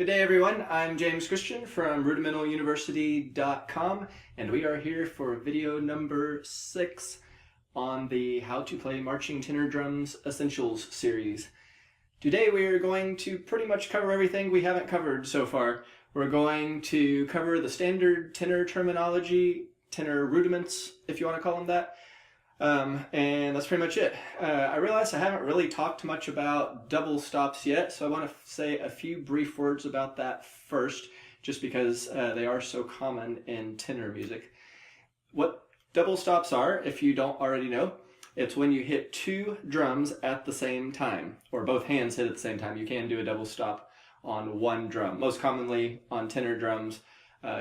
Good day everyone, I'm James Christian from rudimentaluniversity.com and we are here for video number 6 on the How to Play Marching Tenor Drums Essentials series. Today we are going to pretty much cover everything we haven't covered so far. We're going to cover the standard tenor terminology, tenor rudiments if you want to call them that, and that's pretty much it. I realize I haven't really talked much about double stops yet, so I want to say a few brief words about that first, just because they are so common in tenor music. What double stops are, if you don't already know, it's when you hit two drums at the same time, or both hands hit at the same time. You can do a double stop on one drum. Most commonly on tenor drums,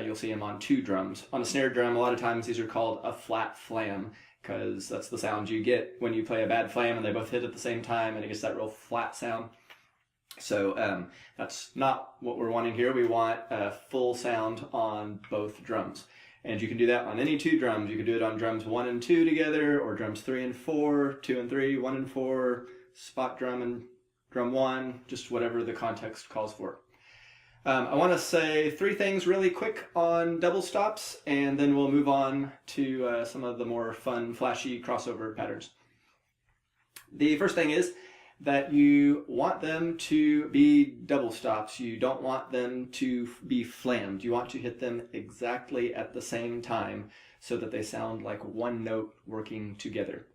you'll see them on two drums. On a snare drum, a lot of times these are called a flat flam, because that's the sound you get when you play a bad flam and they both hit at the same time and it gets that real flat sound. So that's not what we're wanting here. We want a full sound on both drums. And you can do that on any two drums. You can do it on drums 1 and 2 together, or drums 3 and 4, 2 and 3, 1 and 4, spot drum and drum 1, just whatever the context calls for. I want to say 3 things really quick on double stops, and then we'll move on to some of the more fun, flashy crossover patterns. The first thing is that you want them to be double stops. You don't want them to be flammed. You want to hit them exactly at the same time so that they sound like one note working together.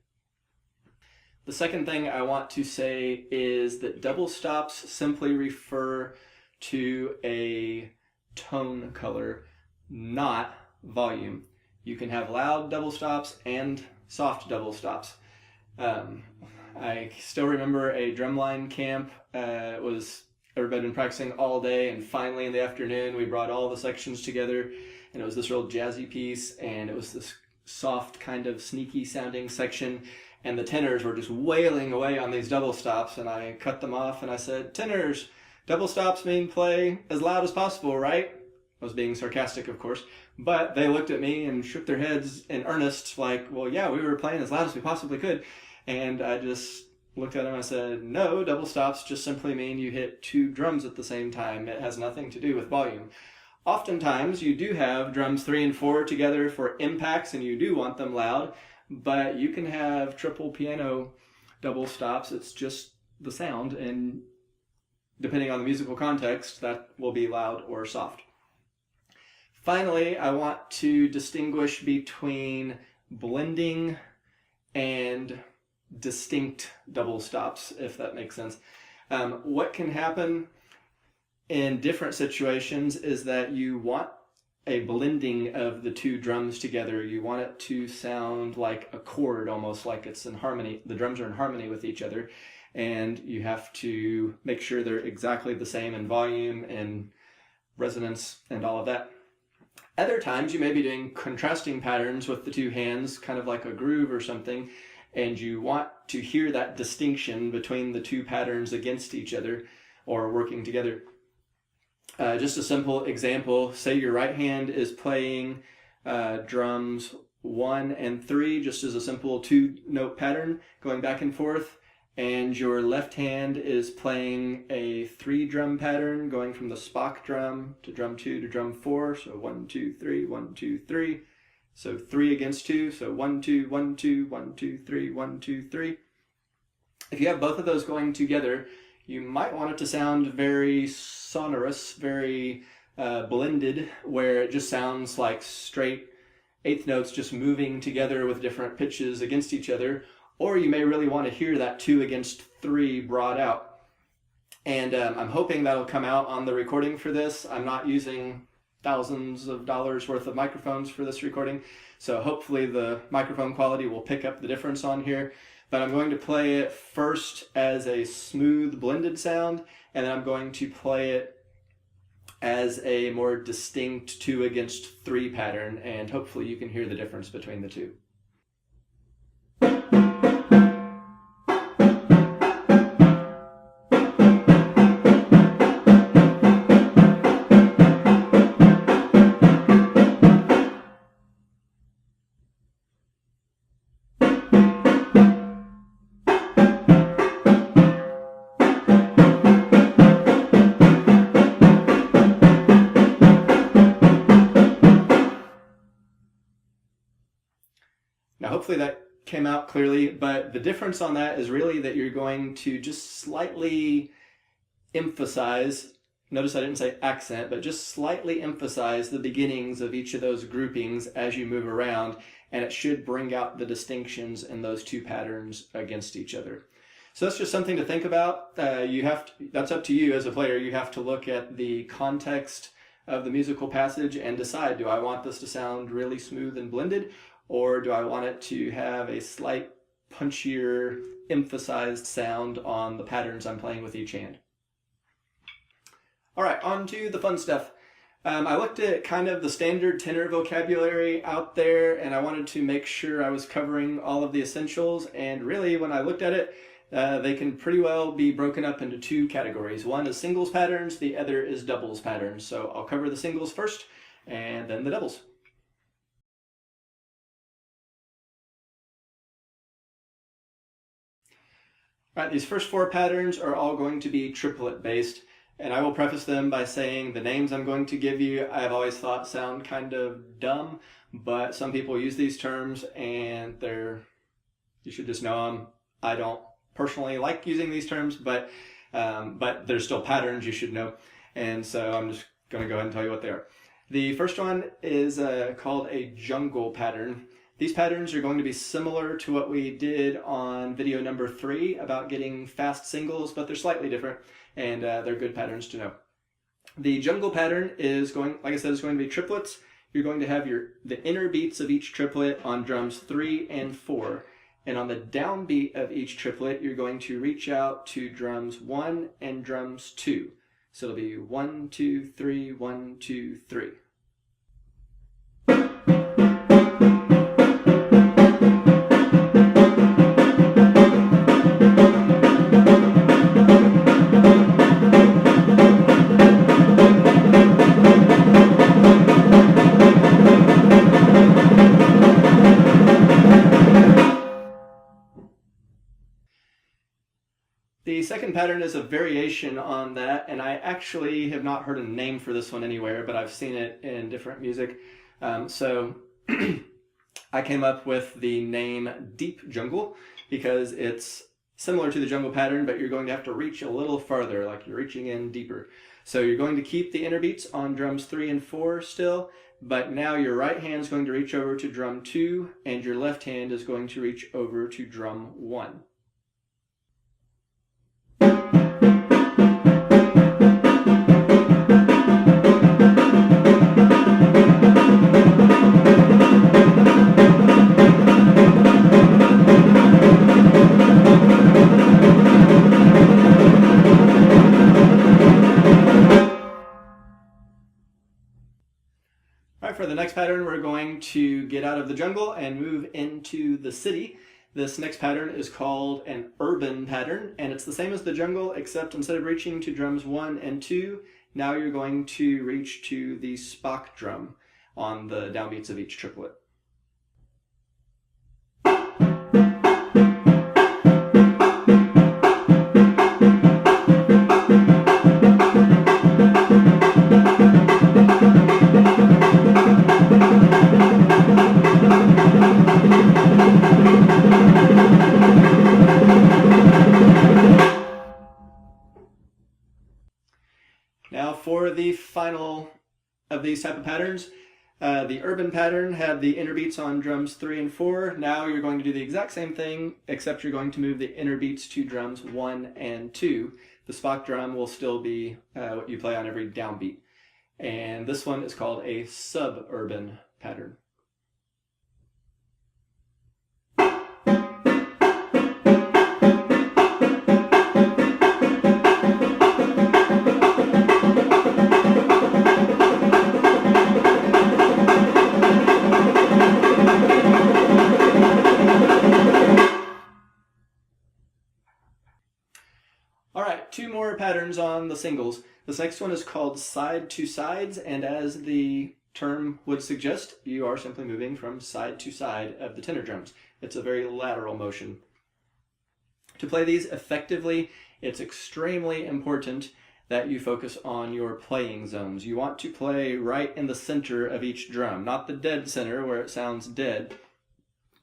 The second thing I want to say is that double stops simply refer to a tone color, not volume. You can have loud double stops and soft double stops. I still remember a drumline camp. Everybody had been practicing all day, and finally in the afternoon we brought all the sections together, and it was this real jazzy piece, and it was this soft kind of sneaky sounding section, and the tenors were just wailing away on these double stops, and I cut them off and I said, "Tenors, double stops mean play as loud as possible, right?" I was being sarcastic, of course, but they looked at me and shook their heads in earnest, like, well, yeah, we were playing as loud as we possibly could. And I just looked at them and I said, no, double stops just simply mean you hit two drums at the same time. It has nothing to do with volume. Oftentimes, you do have drums 3 and 4 together for impacts, and you do want them loud, but you can have triple piano double stops. It's just the sound, and depending on the musical context, that will be loud or soft. Finally, I want to distinguish between blending and distinct double stops, if that makes sense. What can happen in different situations is that you want a blending of the two drums together. You want it to sound like a chord, almost like it's in harmony. The drums are in harmony with each other, and you have to make sure they're exactly the same in volume and resonance and all of that. Other times you may be doing contrasting patterns with the two hands, kind of like a groove or something, and you want to hear that distinction between the two patterns against each other or working together. Just a simple example, say your right hand is playing drums 1 and 3, just as a simple 2-note pattern going back and forth, and your left hand is playing a 3-drum pattern going from the Spock drum to drum 2 to drum 4, so 1, 2, 3, 1, 2, 3. So 3 against 2, so 1, 2, 1, 2, 1, 2, 3, 1, 2, 3. If you have both of those going together, you might want it to sound very sonorous, very blended, where it just sounds like straight eighth notes just moving together with different pitches against each other. Or you may really want to hear that 2 against 3 brought out. And I'm hoping that'll come out on the recording for this. I'm not using thousands of dollars worth of microphones for this recording, so hopefully the microphone quality will pick up the difference on here. But I'm going to play it first as a smooth blended sound, and then I'm going to play it as a more distinct 2 against 3 pattern, and hopefully you can hear the difference between the two. Now hopefully that came out clearly, but the difference on that is really that you're going to just slightly emphasize, notice I didn't say accent, but just slightly emphasize the beginnings of each of those groupings as you move around, and it should bring out the distinctions in those two patterns against each other. So that's just something to think about. That's up to you as a player. You have to look at the context of the musical passage and decide, do I want this to sound really smooth and blended, or do I want it to have a slight punchier, emphasized sound on the patterns I'm playing with each hand? All right, on to the fun stuff. I looked at kind of the standard tenor vocabulary out there, and I wanted to make sure I was covering all of the essentials, and really when I looked at it, they can pretty well be broken up into two categories. One is singles patterns, the other is doubles patterns. So I'll cover the singles first, and then the doubles. All right, these first four patterns are all going to be triplet based, and I will preface them by saying the names I'm going to give you I've always thought sound kind of dumb, but some people use these terms and you should just know them. I don't personally like using these terms, but there's still patterns you should know, and so I'm just going to go ahead and tell you what they are. The first one is called a jungle pattern. These patterns are going to be similar to what we did on video number 3 about getting fast singles, but they're slightly different, and they're good patterns to know. The jungle pattern is going, like I said, is going to be triplets. You're going to have the inner beats of each triplet on drums 3 and 4. And on the downbeat of each triplet, you're going to reach out to drums 1 and drums 2. So it'll be 1, 2, 3, 1, 2, 3. The second pattern is a variation on that, and I actually have not heard a name for this one anywhere, but I've seen it in different music. So I came up with the name Deep Jungle because it's similar to the jungle pattern, but you're going to have to reach a little farther, like you're reaching in deeper. So you're going to keep the inner beats on drums 3 and 4 still, but now your right hand is going to reach over to drum 2, and your left hand is going to reach over to drum 1. For the next pattern, we're going to get out of the jungle and move into the city. This next pattern is called an urban pattern, and it's the same as the jungle, except instead of reaching to drums 1 and 2, now you're going to reach to the Spock drum on the downbeats of each triplet. Now for the final of these type of patterns, the urban pattern had the inner beats on drums 3 and 4. Now you're going to do the exact same thing, except you're going to move the inner beats to drums 1 and 2. The Spock drum will still be what you play on every downbeat. And this one is called a suburban pattern. Alright, 2 more patterns on the singles. This next one is called side to sides, and as the term would suggest, you are simply moving from side to side of the tenor drums. It's a very lateral motion. To play these effectively, it's extremely important that you focus on your playing zones. You want to play right in the center of each drum, not the dead center where it sounds dead,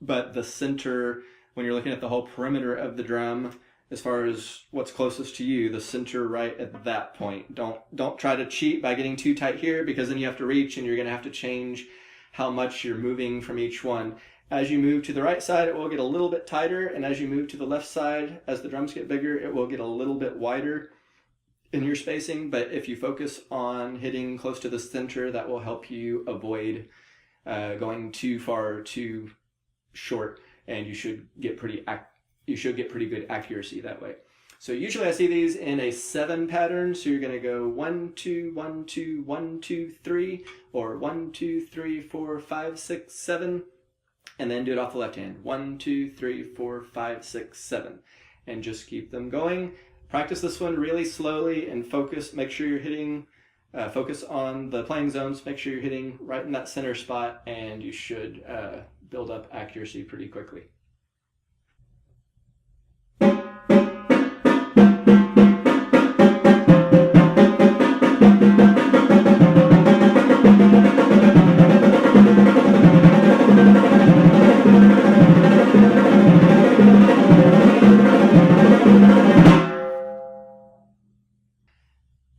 but the center, when you're looking at the whole perimeter of the drum, as far as what's closest to you, the center right at that point. Don't try to cheat by getting too tight here, because then you have to reach and you're going to have to change how much you're moving from each one. As you move to the right side, it will get a little bit tighter, and as you move to the left side, as the drums get bigger, it will get a little bit wider in your spacing. But if you focus on hitting close to the center, that will help you avoid going too far too short, and you should get pretty good accuracy that way. So usually I see these in a 7 pattern. So you're going to go 1 2 1 2 1 2 3, or 1 2 3 4 5 6 7, and then do it off the left hand. 1 2 3 4 5 6 7, and just keep them going. Practice this one really slowly and focus. Make sure you're hitting. Focus on the playing zones. Make sure you're hitting right in that center spot, and you should build up accuracy pretty quickly.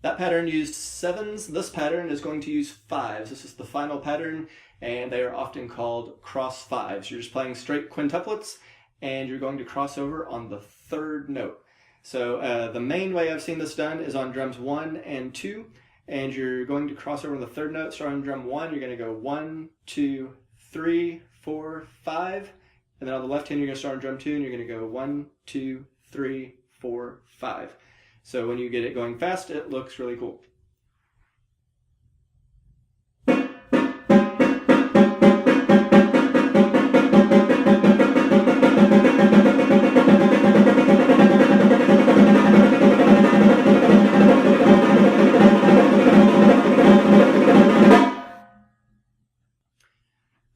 That pattern used 7s. This pattern is going to use 5s. This is the final pattern, and they are often called cross 5s. You're just playing straight quintuplets, and you're going to cross over on the 3rd note. So the main way I've seen this done is on drums 1 and 2, and you're going to cross over on the 3rd note. So on drum 1, you're going to go 1 2 3 4 5, and then on the left hand, you're going to start on drum 2, and you're going to go 1 2 3 4 5. So when you get it going fast, it looks really cool.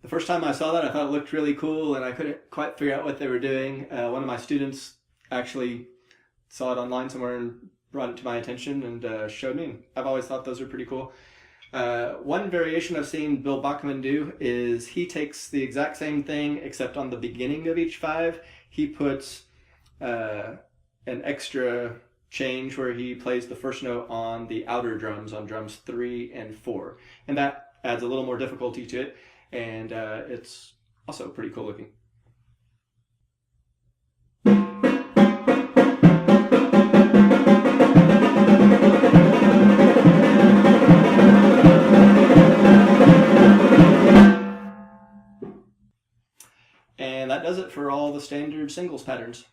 The first time I saw that, I thought it looked really cool, and I couldn't quite figure out what they were doing. One of my students actually saw it online somewhere and brought it to my attention and showed me. I've always thought those are pretty cool. One variation I've seen Bill Bachman do is he takes the exact same thing, except on the beginning of each 5, he puts an extra change where he plays the first note on the outer drums, on drums 3 and 4. And that adds a little more difficulty to it, and it's also pretty cool looking. And that does it for all the standard singles patterns.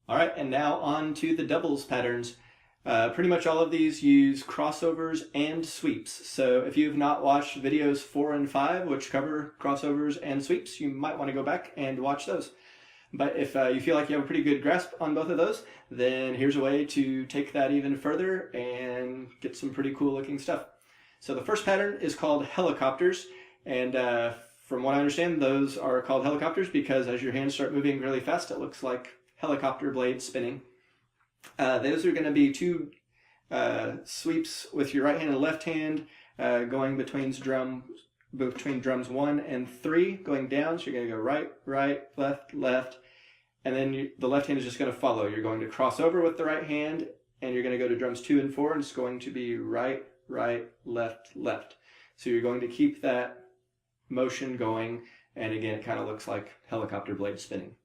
All right, and now on to the doubles patterns. Pretty much all of these use crossovers and sweeps. So if you've not watched videos 4 and 5, which cover crossovers and sweeps, you might want to go back and watch those. But if you feel like you have a pretty good grasp on both of those, then here's a way to take that even further and get some pretty cool looking stuff. So the first pattern is called helicopters, and from what I understand, those are called helicopters because as your hands start moving really fast, it looks like helicopter blades spinning. Those are going to be 2 sweeps with your right hand and left hand going between drums 1 and 3, going down. So you're going to go right, right, left, left, and then the left hand is just going to follow. You're going to cross over with the right hand, and you're going to go to drums 2 and 4, and it's going to be right, right, left, left. So you're going to keep that motion going, and again, it kind of looks like helicopter blades spinning.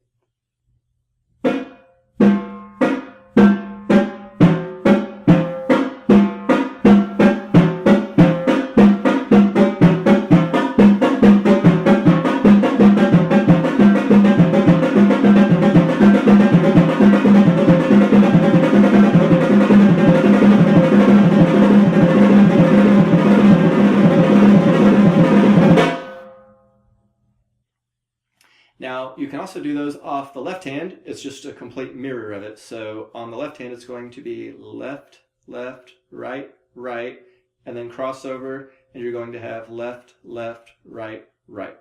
Now, you can also do those off the left hand. It's just a complete mirror of it. So on the left hand, it's going to be left, left, right, right, and then cross over, and you're going to have left, left, right, right.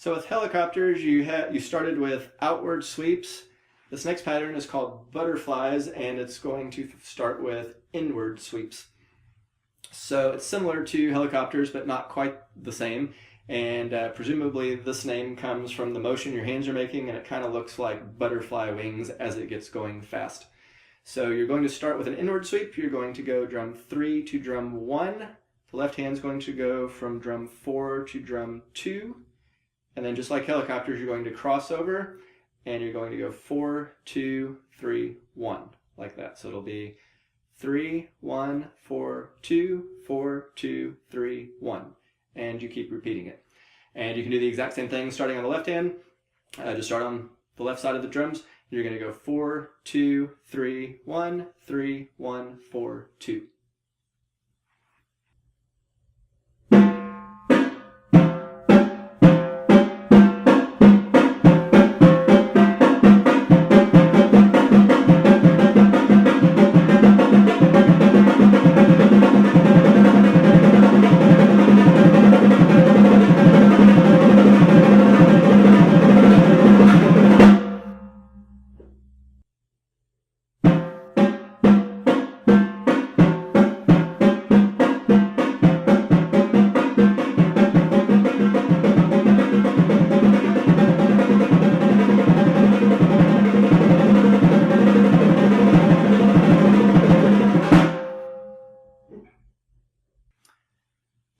So with helicopters, you started with outward sweeps. This next pattern is called butterflies, and it's going to start with inward sweeps. So it's similar to helicopters, but not quite the same. And presumably this name comes from the motion your hands are making, and it kind of looks like butterfly wings as it gets going fast. So you're going to start with an inward sweep. You're going to go drum 3 to drum 1. The left hand's going to go from drum 4 to drum 2. And then just like helicopters, you're going to cross over, and you're going to go 4, 2, 3, 1, like that. So it'll be 3, 1, 4, 2, 4, 2, 3, 1. And you keep repeating it. And you can do the exact same thing starting on the left hand. Just start on the left side of the drums. You're going to go 4, 2, 3, 1, 3, 1, 4, 2.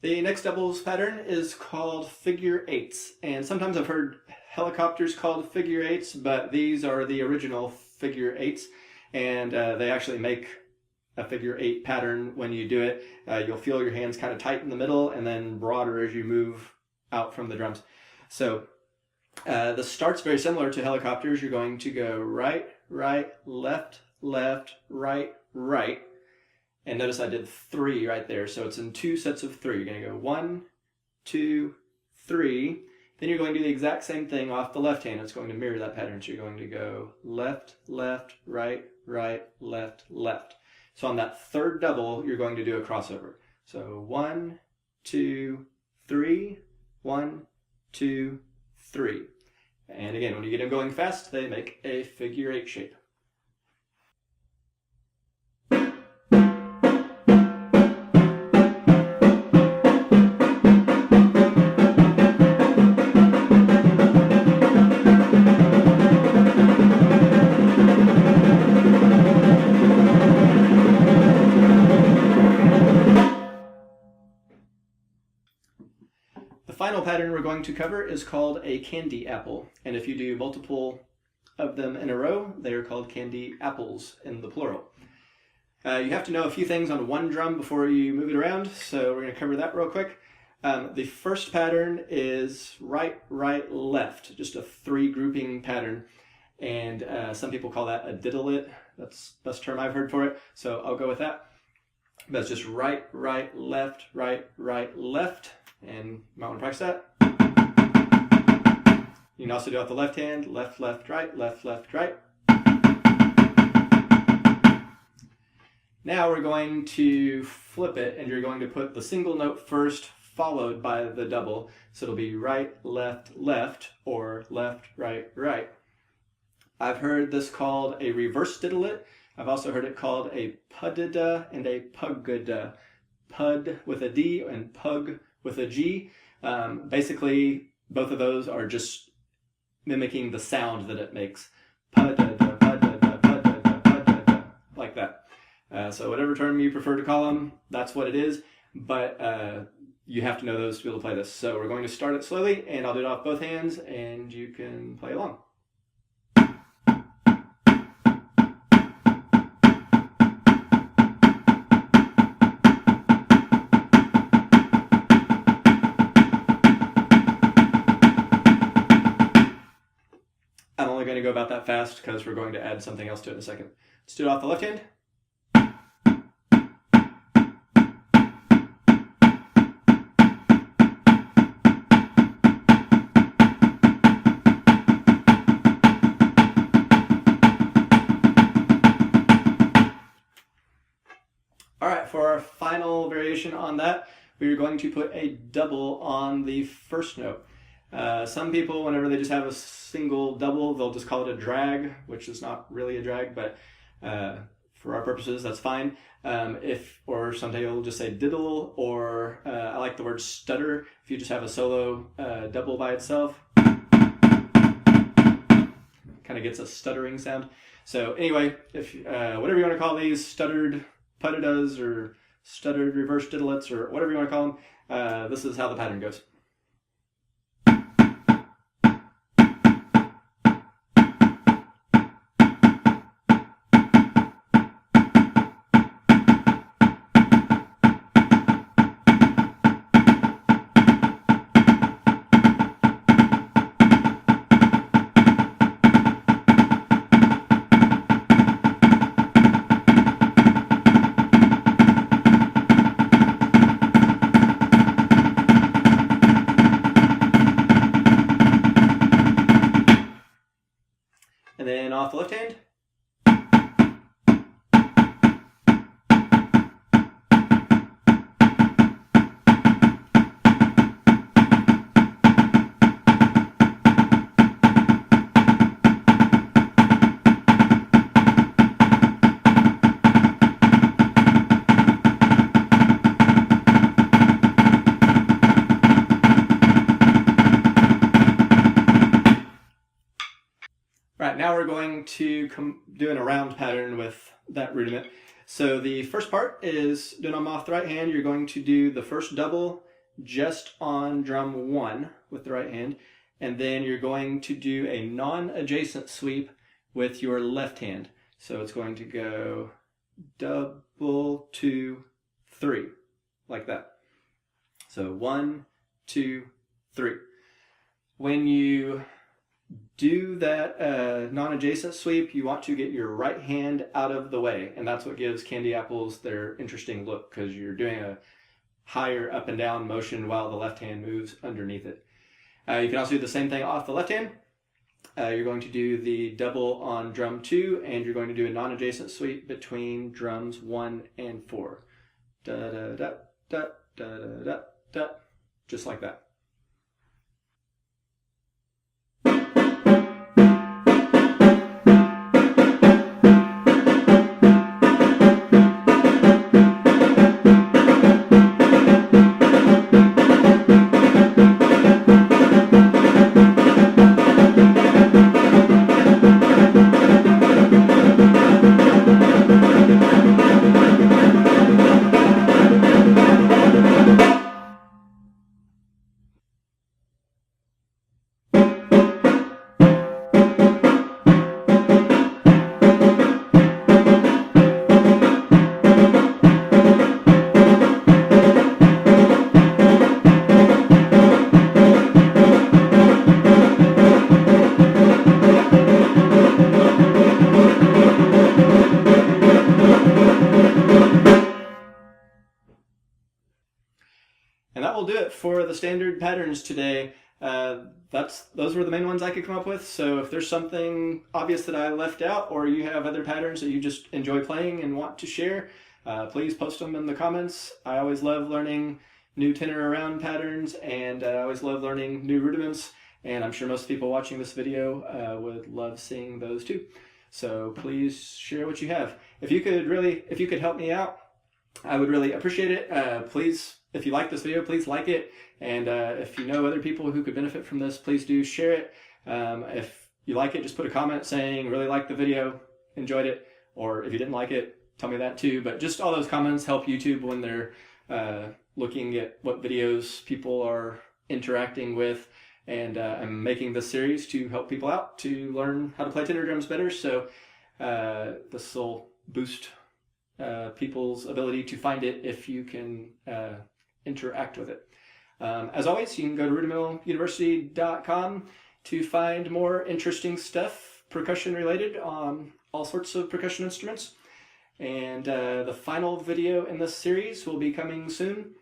The next doubles pattern is called figure eights, and sometimes I've heard helicopters called figure eights, but these are the original figure eights, and they actually make a figure eight pattern when you do it. You'll feel your hands kind of tight in the middle and then broader as you move out from the drums. So the start's very similar to helicopters. You're going to go right, right, left, left, right, right. And notice I did 3 right there, so it's in 2 sets of 3. You're going to go 1, 2, 3. Then you're going to do the exact same thing off the left hand. It's going to mirror that pattern. So you're going to go left, left, right, right, left, left. So on that third double, you're going to do a crossover. So 1, 2, 3, 1, 2, 3. And again, when you get them going fast, they make a figure 8 shape. The final pattern we're going to cover is called a candy apple, and if you do multiple of them in a row, they are called candy apples in the plural. You have to know a few things on one drum before you move it around, so we're going to cover that real quick. The first pattern is right, right, left, just a 3 grouping pattern, and some people call that a diddle-it. That's the best term I've heard for it, so I'll go with that. That's just right, right, left, right, right, left. And you might want to practice that. You can also do it with the left hand, left, left, right, left, left, right. Now we're going to flip it, and you're going to put the single note first, followed by the double. So it'll be right, left, left, or left, right, right. I've heard this called a reverse diddle-it. I've also heard it called a pudda and a pugada. Pud with a D and pug with a G. Basically, both of those are just mimicking the sound that it makes. Pudda, pudda, pudda, pudda, like that. So whatever term you prefer to call them, that's what it is. But you have to know those to be able to play this. So we're going to start it slowly, and I'll do it off both hands, and you can play along. I'm only going to go about that fast because we're going to add something else to it in a second. Let's do it off the left hand. All right, for our final variation on that, we're going to put a double on the first note. Some people, whenever they just have a single double, they'll just call it a drag, which is not really a drag, but for our purposes, that's fine. Or sometimes you'll just say diddle, or I like the word stutter. If you just have a solo double by itself, kind of gets a stuttering sound. So anyway, if whatever you want to call these, stuttered puttidas or stuttered reverse diddlets or whatever you want to call them, this is how the pattern goes. And then off the left hand. Right, now we're going to do an around pattern with that rudiment. So the first part is doing them off the right hand. You're going to do the first double just on drum 1 with the right hand, and then you're going to do a non-adjacent sweep with your left hand. So it's going to go double, 2, 3, like that. So 1, 2, 3. When you do that non-adjacent sweep, you want to get your right hand out of the way, and that's what gives candy apples their interesting look, because you're doing a higher up and down motion while the left hand moves underneath it. You can also do the same thing off the left hand. You're going to do the double on drum 2, and you're going to do a non-adjacent sweep between drums 1 and 4. Da da da da da da da da, just like that. And that will do it for the standard patterns today. Those were the main ones I could come up with. So if there's something obvious that I left out, or you have other patterns that you just enjoy playing and want to share, please post them in the comments. I always love learning new tenor around patterns, and I always love learning new rudiments. And I'm sure most people watching this video would love seeing those too. So please share what you have. If you could help me out, I would really appreciate it. Please, if you like this video, please like it. And if you know other people who could benefit from this, please do share it. If you like it, just put a comment saying, really liked the video, enjoyed it. Or if you didn't like it, tell me that too. But just all those comments help YouTube when they're looking at what videos people are interacting with. And I'm making this series to help people out to learn how to play tenor drums better. So this will boost people's ability to find it if you can interact with it. As always, you can go to rudimentaluniversity.com to find more interesting stuff, percussion related, on all sorts of percussion instruments. And the final video in this series will be coming soon,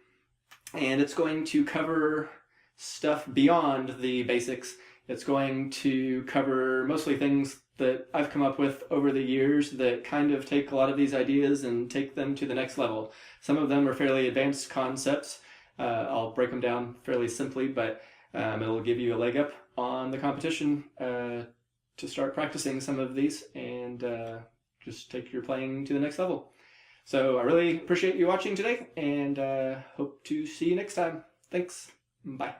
and it's going to cover stuff beyond the basics. It's going to cover mostly things that I've come up with over the years that kind of take a lot of these ideas and take them to the next level. Some of them are fairly advanced concepts. I'll break them down fairly simply, but It'll give you a leg up on the competition to start practicing some of these and just take your playing to the next level. So I really appreciate you watching today, and hope to see you next time. Thanks. Bye.